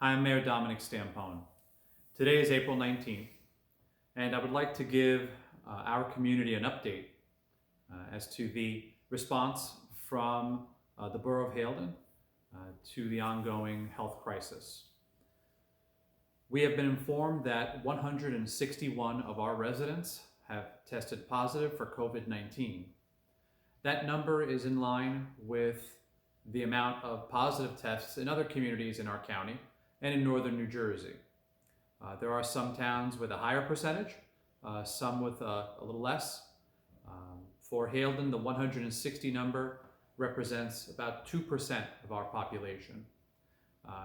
I'm Mayor Dominic Stampone. Today is April 19th, and I would like to give our community an update as to the response from the Borough of Haledon to the ongoing health crisis. We have been informed that 161 of our residents have tested positive for COVID-19. That number is in line with the amount of positive tests in other communities in our county and in northern New Jersey. There are some towns with a higher percentage, some with a little less. For Haledon, the 160 number represents about 2% of our population.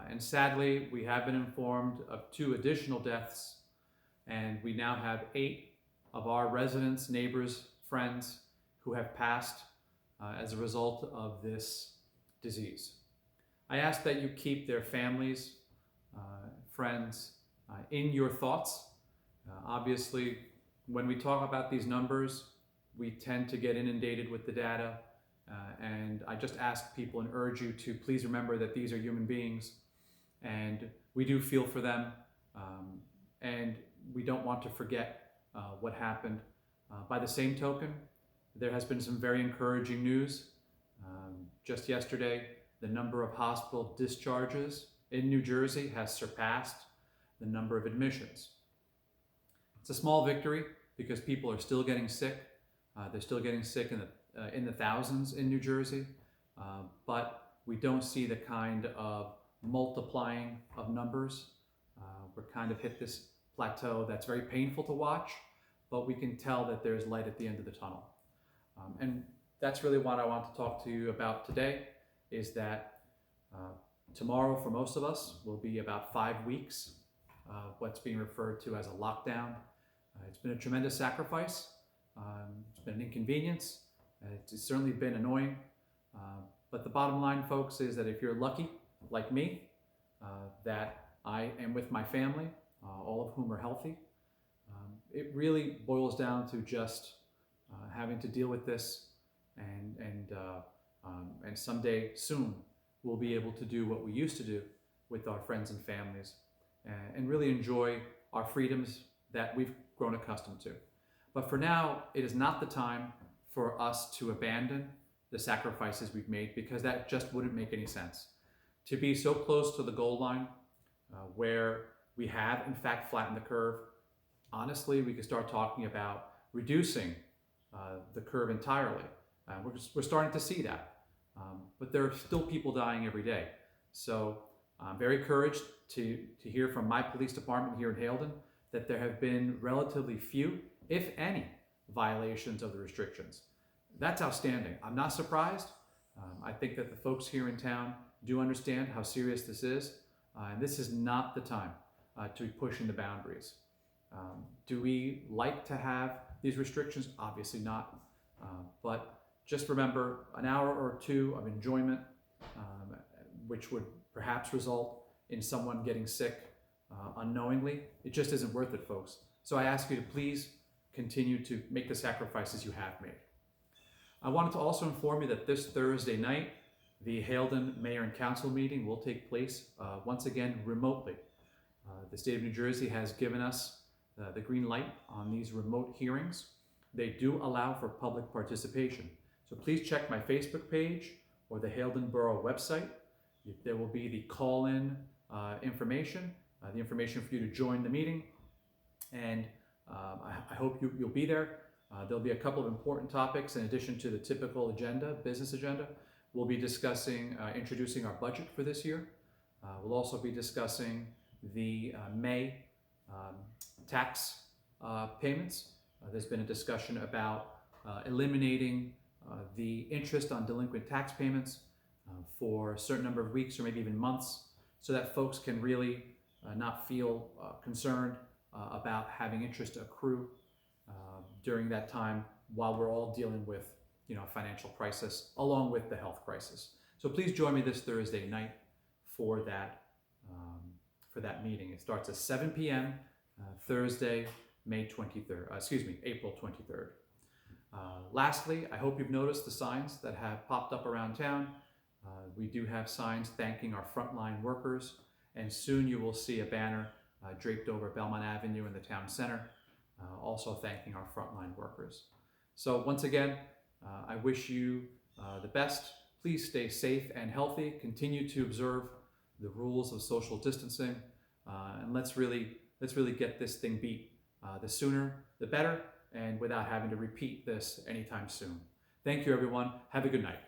And sadly, we have been informed of 2 additional deaths, and we now have 8 of our residents, neighbors, friends who have passed as a result of this disease. I ask that you keep their families, friends, in your thoughts. Obviously, when we talk about these numbers, we tend to get inundated with the data, and I just ask people and urge you to please remember that these are human beings, and we do feel for them, and we don't want to forget what happened. By the same token, there has been some very encouraging news. Just yesterday, the number of hospital discharges in New Jersey has surpassed the number of admissions. It's a small victory because people are still getting sick. They're still getting sick in the thousands in New Jersey, but we don't see the kind of multiplying of numbers. We're kind of hit this plateau that's very painful to watch, but we can tell that there's light at the end of the tunnel. And that's really what I want to talk to you about today, is that tomorrow for most of us will be about 5 weeks, what's being referred to as a lockdown. It's been a tremendous sacrifice. It's been an inconvenience. It's certainly been annoying. But the bottom line, folks, is that if you're lucky, like me, that I am with my family, all of whom are healthy, it really boils down to just having to deal with this, and someday soon we'll be able to do what we used to do with our friends and families, and really enjoy our freedoms that we've grown accustomed to. But for now, it is not the time for us to abandon the sacrifices we've made, because that just wouldn't make any sense. To be so close to the goal line, where we have in fact flattened the curve, honestly, we could start talking about reducing the curve entirely. We're starting to see that, but there are still people dying every day. So I'm very encouraged to hear from my police department here in Haledon that there have been relatively few, if any, violations of the restrictions. That's outstanding. I'm not surprised. I think that the folks here in town do understand how serious this is, and this is not the time to be pushing the boundaries. Do we like to have these restrictions? Obviously not, but just remember, an hour or 2 of enjoyment, which would perhaps result in someone getting sick unknowingly, it just isn't worth it, folks. So I ask you to please continue to make the sacrifices you have made. I wanted to also inform you that this Thursday night, the Haledon Mayor and Council meeting will take place once again remotely. The state of New Jersey has given us the green light on these remote hearings. They do allow for public participation. So please check my Facebook page or the Haledon Borough website. There will be the call-in information, the information for you to join the meeting, and I hope you'll be there. There'll be a couple of important topics in addition to the typical agenda, business agenda. We'll be discussing, introducing our budget for this year. We'll also be discussing the May tax payments. There's been a discussion about eliminating the interest on delinquent tax payments for a certain number of weeks or maybe even months, so that folks can really not feel concerned about having interest accrue during that time while we're all dealing with a financial crisis along with the health crisis. So please join me this Thursday night for that meeting. It starts at 7 p.m. Thursday, April 23rd. Lastly, I hope you've noticed the signs that have popped up around town. We do have signs thanking our frontline workers and soon you will see a banner draped over Belmont Avenue in the town center, also thanking our frontline workers. So once again, I wish you the best. Please stay safe and healthy. Continue to observe the rules of social distancing, and let's really get this thing beat. The sooner, the better, and without having to repeat this anytime soon. Thank you, everyone. Have a good night.